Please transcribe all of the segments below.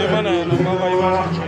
Semana no Mavaiva.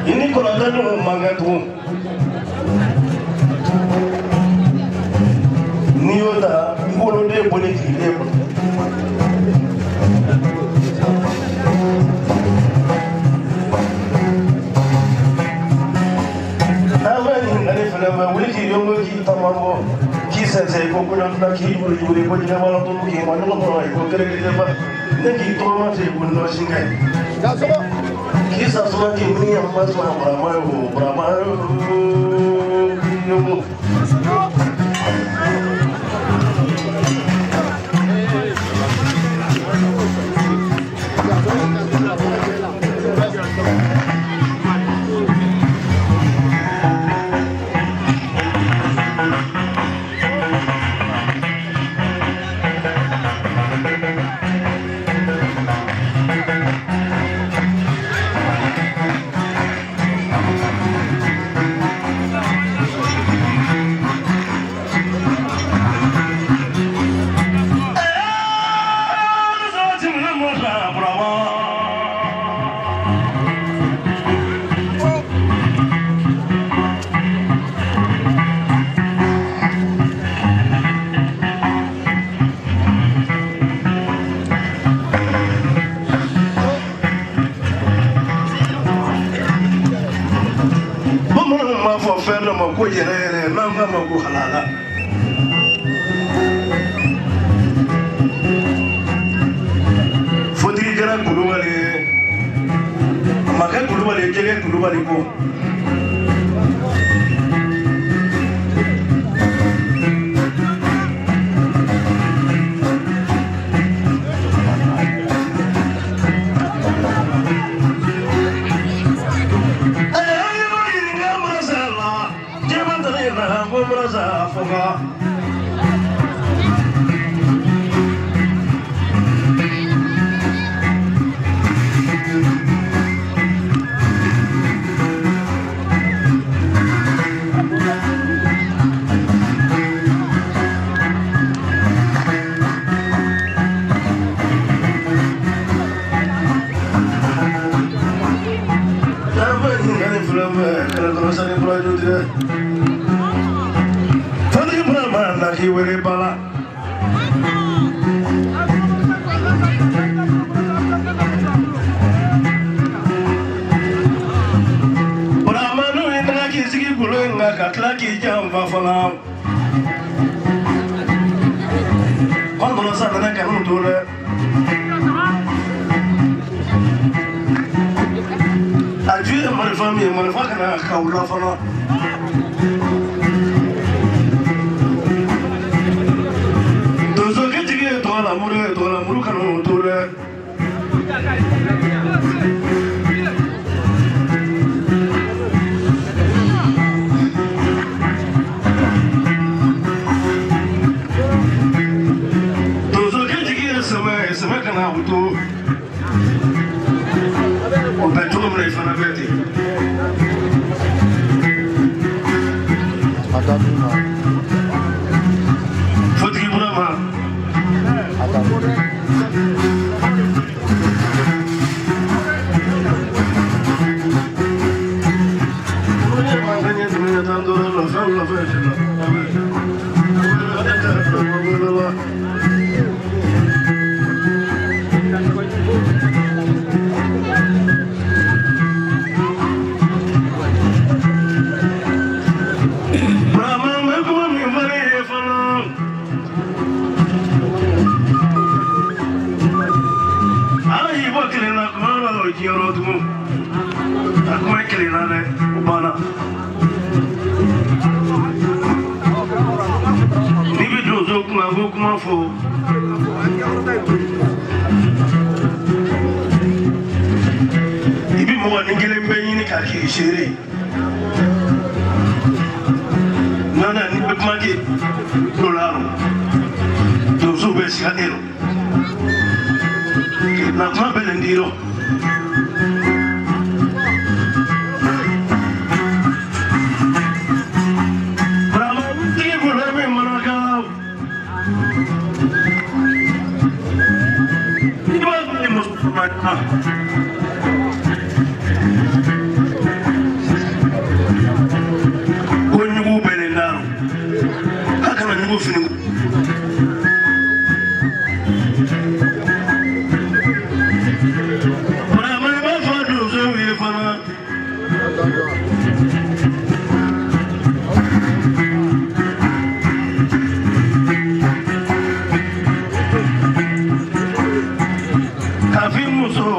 Ini kalau ada mangga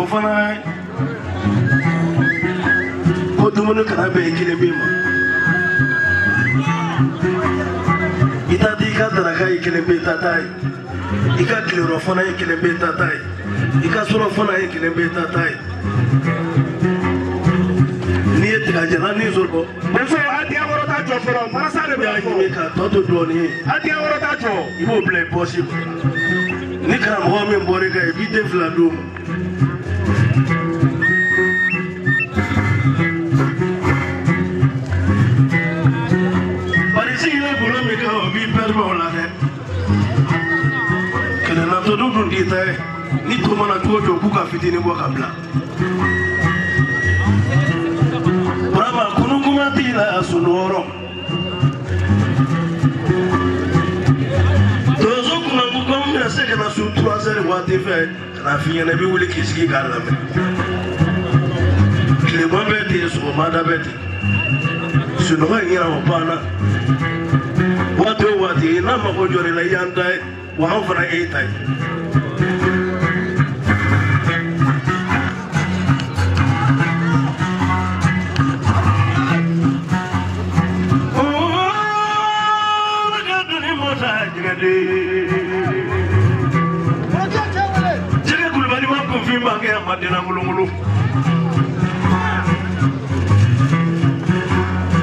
fana ko dumuni kana bɛ kelen bɛ ma i ta di i ka daraka ye kelen bɛ ta ta ye i ka tileyɔrɔ fana ye kelen bɛ ta ta ye i ka surɔ fana ye kelen bɛ ta ta ye n'i ye tigajala ni sɔrɔ muso a diya wɔrɔ ta jɔ fɔlɔ marasa de bɛ ɲini ka tɔ to dɔɔnin ye a diya wɔrɔ ta jɔ i b'o bila i pɔsi ni karamɔgɔ min bɔr'i kan i b'i den fila d'o ma bari sigi ye bolo min kan o b'i pɛrɛmɛ o la dɛ kɛlɛlatɔdu dun t'i ta ye ni to mana cogo o cogo k'u ka fitinin bɔ ka bila burama kunukuma t'i la sunɔgɔrɔ donso kunnakun bɛna se ka na su 3 heures waati fɛ ka na f'i ɲɛna i bɛ wuli k'i sigi k'a lamɛn tilema bɛ ten sɔgɔmada bɛ ten sunɔgɔ in ɲɛna o banna waati o waati n'a mago jɔra i la i y'an ta ye wa an fana y'e ta ye jɛgɛ kulubali ma kunfin b'a kɛ a ma dena mulumulu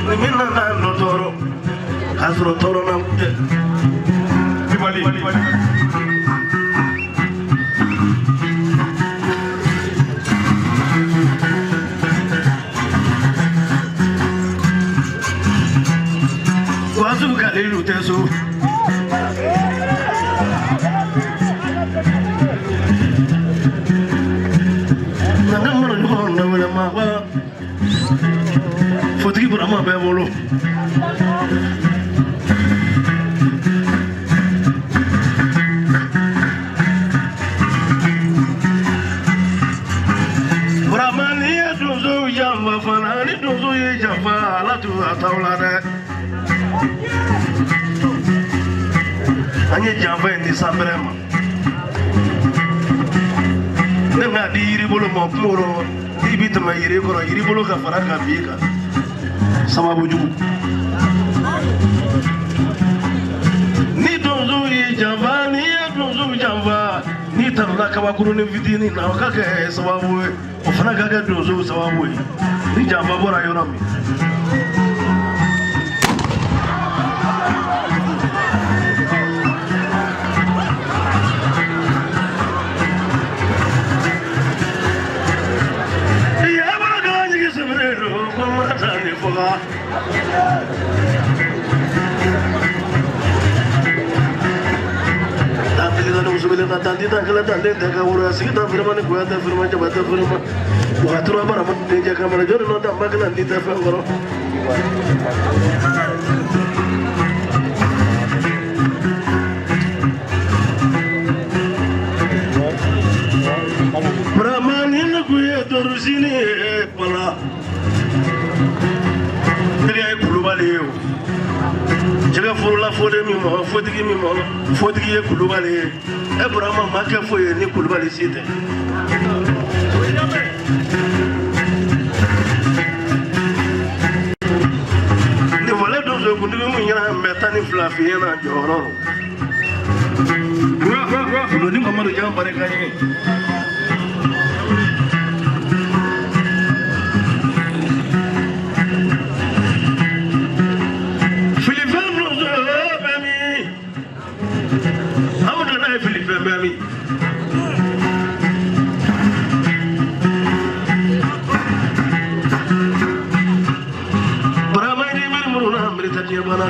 ni min nana nɔ tɔɔrɔ k'a sɔrɔ tɔɔrɔ na tɛ wasu kalilu tɛ so fotigi burama bɛɛ bolo burama ni ye donso janfa fana ni donso ye janfa ala tun a t'aw la dɛ an ye janfa in di sanbɛrɛ ma ne bɛna di yiribolo ma kungo i bi tɛmɛ yiri kɔrɔ yiribolo ka fara ka bin kan sababu jugu ni donso ye janfa ni ye donso janfa ni tarala kabakurunin fitinin na o ka kɛ sababu ye o fana ka kɛ donso sababu ye ni janfa bɔra yɔrɔ min tadi tak kala tadi tak kawura sigi tak firman ni kuya tak firman coba tak firman waktu apa rapat ni jaga mana jor no tak makan nanti tak firman Brahmani ni kuya torusini pala dia kulubali yo jaga furula fode mi mo fotigi ye kulubali Brahma ma kɛ foyi ye ni kulubali si tɛ ni wale donso kuntigi min ɲɛna n bɛ 12 f'i ɲɛna jɔyɔrɔ lo ni Mamadu Jan barika ɲɛ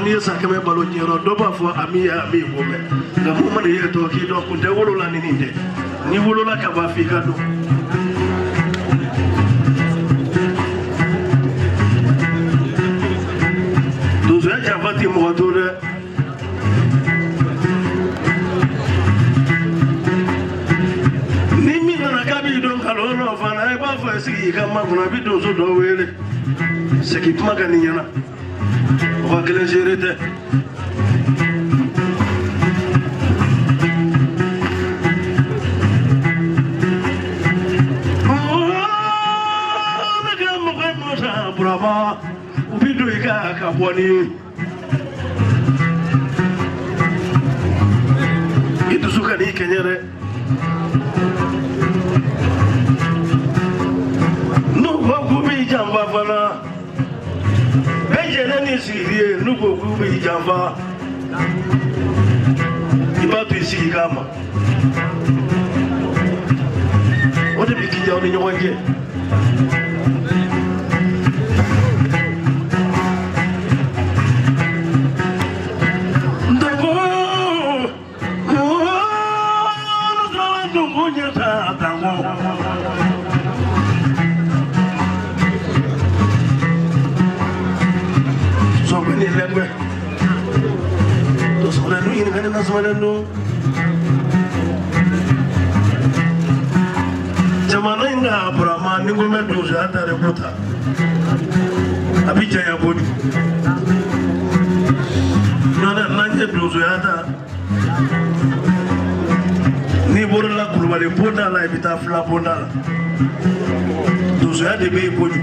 ni ye san kɛmɛ balo ɲɛrɔ dɔ b'a fɔ ami ya ami ko mɛ nka mun mana ye tɔ k'i dɔn kun tɛ wolola ni nin tɛ ni wolola ka ban f'i ka dɔn donsoya janfa tɛ mɔgɔ to dɛ ni min nana k'a b'i dɔn kalon nɔ fana i b'a fɔ sigi i ka makɔnɔ a bɛ donso dɔ wele segi kuma ka nin ɲɛna mɔgɔ kelen seere tɛ kabwani itu suka ni kenyere no gubi jamba fana bejele ni sirie no gubi jamba ibatu isi kama ode bikija oni nyoje Jamana inga Brahma ningo meduza hata reputa abija ya bodi nana nanje duzo hata ni borla kulwale ponda la ibita fla ponda duzo ya de be bodi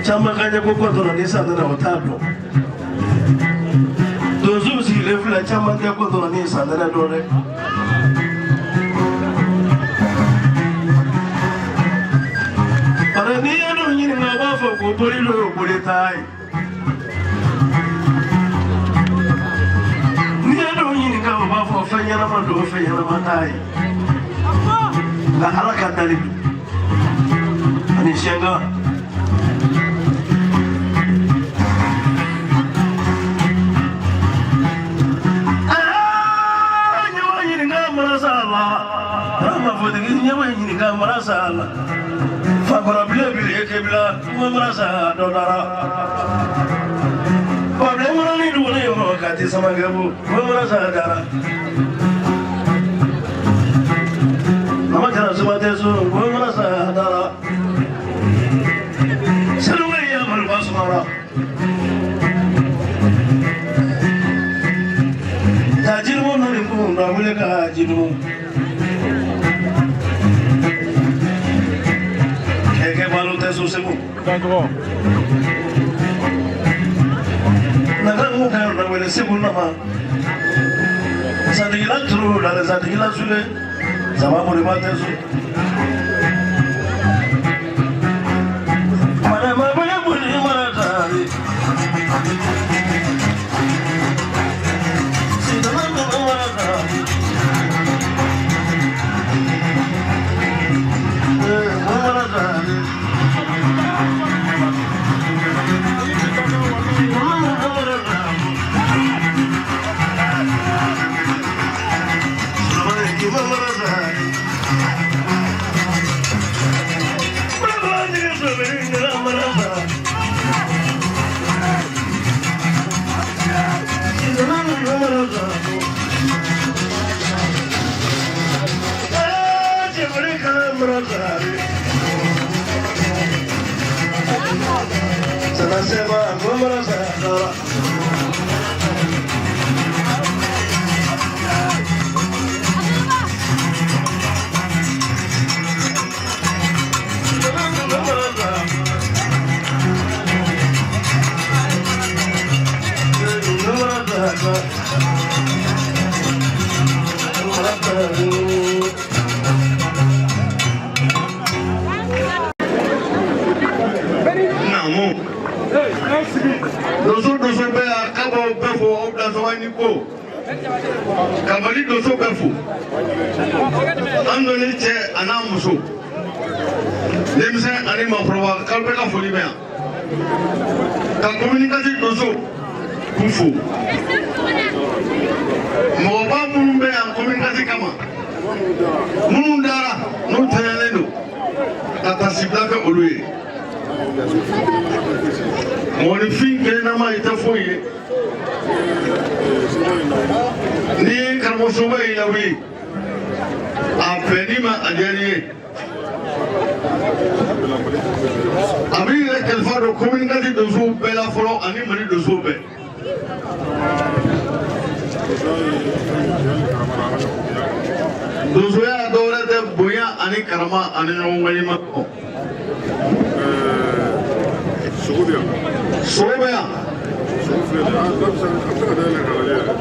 chama kanya kwa dola sana na watano dozo zile vile chama kwa dola sana na dole para ni ano nyini na bafa ko bolilo boletai ni ano nyini ka bafa fanya na mando fanya na matai la haraka dalili ani shenga marasa fakora bile kebla marasa dolara problem ni dule mo kati sama gabu marasa dara nama jara subate so marasa dara selunga ya mal basmara tajir mo no limbu na mule ka jidu Susebu. Nagangu kaya na wele sebu nama. Sadigila turu dale sadigila sule. Sama muri mate su. Mana mabaya muri maratari. Sidana maratari. Maratari. Namo. Doso be akabo befo obdazwani ko. Kamali doso befo. Andoni che anamuso. Demse ani mafroba kalbe ka foli be. Ka communication doso kufu. Mo ba mun be an communication kama. Mun dara no tayalendo. Ata siblabe oluye. Moni fin ke na ma ita foye ni karmo soba ila wi a penima ajani abi le kelfado community do so bela folo ani mani do so be do so ya dole de boya ani karama ani no ngani ma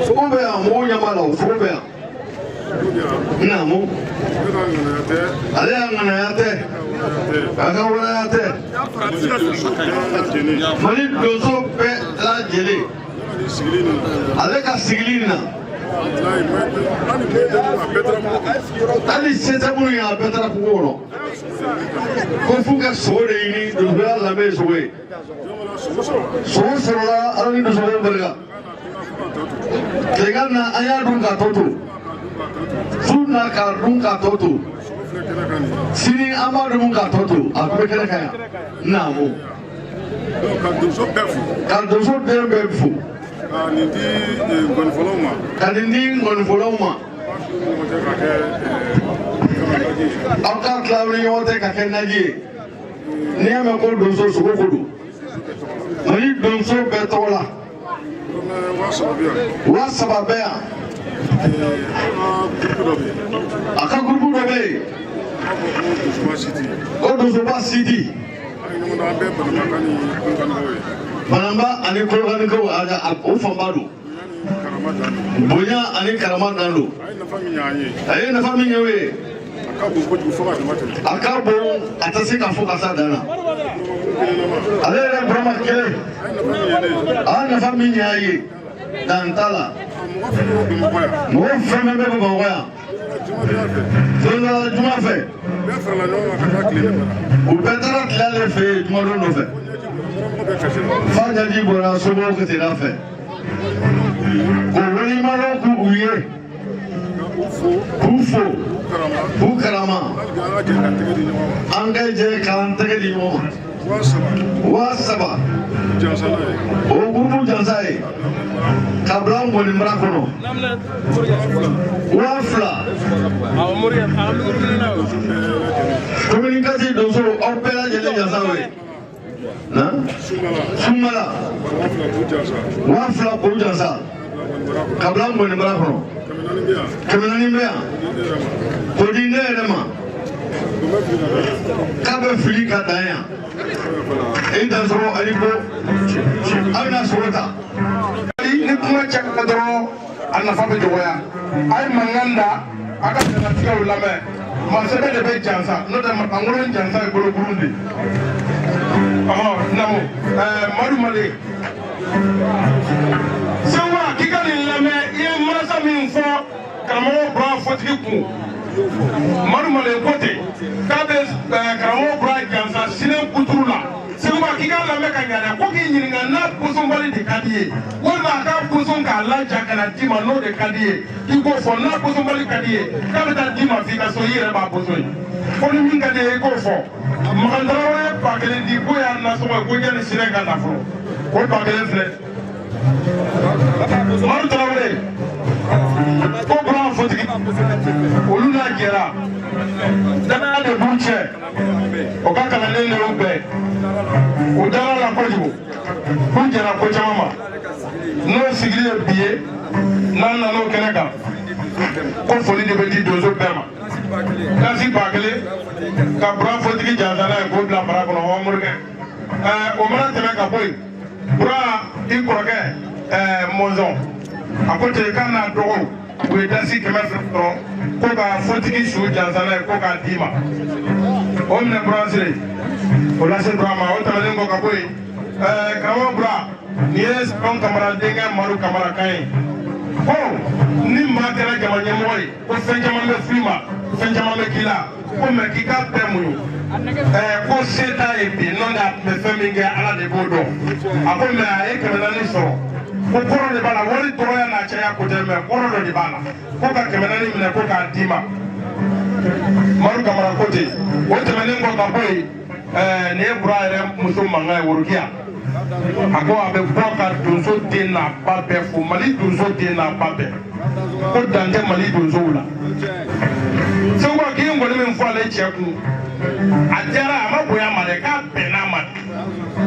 Sobea mo nyamala sobea namo ale angana yate aka wala yate mali dozo pe la jeli ale ka siglina ali setamu ya petra kuoro konfuga sore ini dozo la mesowe so la arani do so berga legal na aya dunga toto sunna ka dunga toto sini amadu dunga toto akube kene kaya namo ka do so befu kanindi ngonfoloma aka klawni yote ka kenaji niame ko do so sukodu mali donso betola wa sababea aka grupu dobe o doso ba city banamba ani kolgani ko aga o fambado bonya ani karama dando ay na fami nyewe akabo atasi ka foka sadana ale brahma kele ana fami nyaye dantala mo femme be boya zona juma fe o pedra tlale fe juma no fe fanya di bora sobo ke tira fe ko woni malo ku uye ufo bukarama angaje kalantege di mo wasaba o guru jansai kabla ngoni mrakono wafla communication dozo opera jele jansawe na sumala wafla ko jansa kabla ngoni mrakono kemenani mbea kodine edema kabe fili kadaya enda zoro aliko amna sorota ni kuma chakka doro anna fabe joya ay manganda aka na tiga ulame ma sebe de be jansa no de matangoro jansa golo burundi namo madu mali sewa kikali lame ye masa min fo kamo bra fotiki ku madu mali kote kabe kamo bra jansa sinen kuturula sewa kikali lame kanyana ko ki nyiringa na poson bali de kadiye wala ka poson ka la jakana dima no de kadiye iko fo na poson bali kadiye kabe ta dima fi ka so yire ba poson ko ni minga de ko fo makandara ba kele di ko ya na so ko jani sinen ka na fo ko ba kele fle maru trawle ko bra fotiki oluna jera dana de bunche o ka kala le o be o dara la ko jibo ko jera ko chama no sigile biye nan na no keneka ko foli de be di dozo bema kasi bakele ka bra fotiki jazala ko bla para ko no murge o mara teme ka boy bra in koroke monzon akote kana dogo we dasi kemeso ko ka fotiki su jazala ko ka dima o mne brazil o lase drama o tɛmɛnen kɔ ka bɔ yen karamɔgɔ Bura nin ye anw kamara denkɛ Madu Kamara kan ye ko ni maa kɛra jama ɲɛmɔgɔ ye ko fɛn caman bɛ f'i ma fɛn caman bɛ k'i la ko mɛ k'i ka bɛɛ muɲu ko se t'a ye bi n'o tɛ a tun bɛ fɛn min kɛ Ala de b'o dɔn a ko mɛ a ye 400 sɔrɔ ko kɔrɔ de b'a la wari dɔgɔya n'a caya ko tɛ mɛ kɔrɔ dɔ de b'a la ko ka 400 minɛ ko k'a d'i ma Madu Kamara ko ten o tɛmɛnen kɔ ka bɔ yen nin ye Bura yɛrɛ muso mankan ye Worokiya a ko a bɛ bɔ ka donso den n'a ba bɛɛ fo Mali donso den n'a ba bɛɛ ko dan tɛ Mali donsow la Segu k'i ye nkɔni min fɔ ale cɛ kun a diyara a ma bonya ma dɛ k'a bɛnn'a ma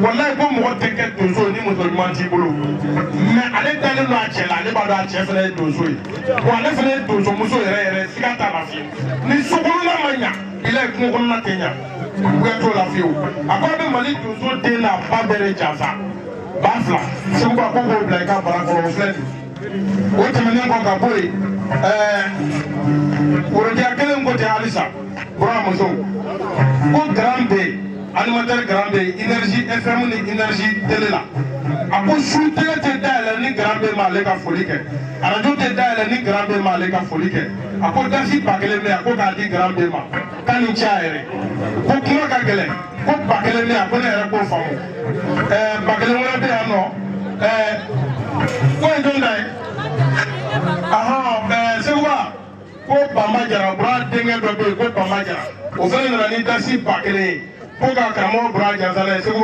walayi ko mɔgɔ tɛ kɛ donso ye ni muso ɲuman t'i bolo mɛ ale dalen don a cɛ la ale b'a dɔn a cɛ fana ye donso ye wa ale fana ye donso muso yɛrɛ siga t'a la fiyewu ni sokɔnɔna ma ɲa bilayi kungo kɔnɔna tɛ ɲa uya t'o la fiyewu a ko a bɛ Mali donso den n'a ba bɛɛ de jansa ba fila Segu ko k'o bila i ka bara kɔrɔ o filɛ nin o tɛmɛnen kɔ ka bɔ yen Worokiya kelen ko ten halisa Bura muso ko Grand B animateur Grand B Énergie FM ni Énergie télé la a ko su télé tɛ dayɛlɛ ni Grand B ma ale ka foli kɛ radio tɛ dayɛlɛ ni Grand B ma ale ka foli kɛ a ko dasi 1000 bɛ a ko k'a di Grand B ma k'a ni ce a yɛrɛ ko kuma ka gɛlɛn ko 1000 bɛ a ko ne yɛrɛ k'o faamu 1000 wɛrɛ bɛ yan nɔ ko ye jɔn ta ye Segu ko Bamba Jara Bura denkɛ dɔ bɛ yen ko Bamba Jara o fana nana ni dasi 1000 ye ko ka karamɔgɔ Bura jansa la ye Segu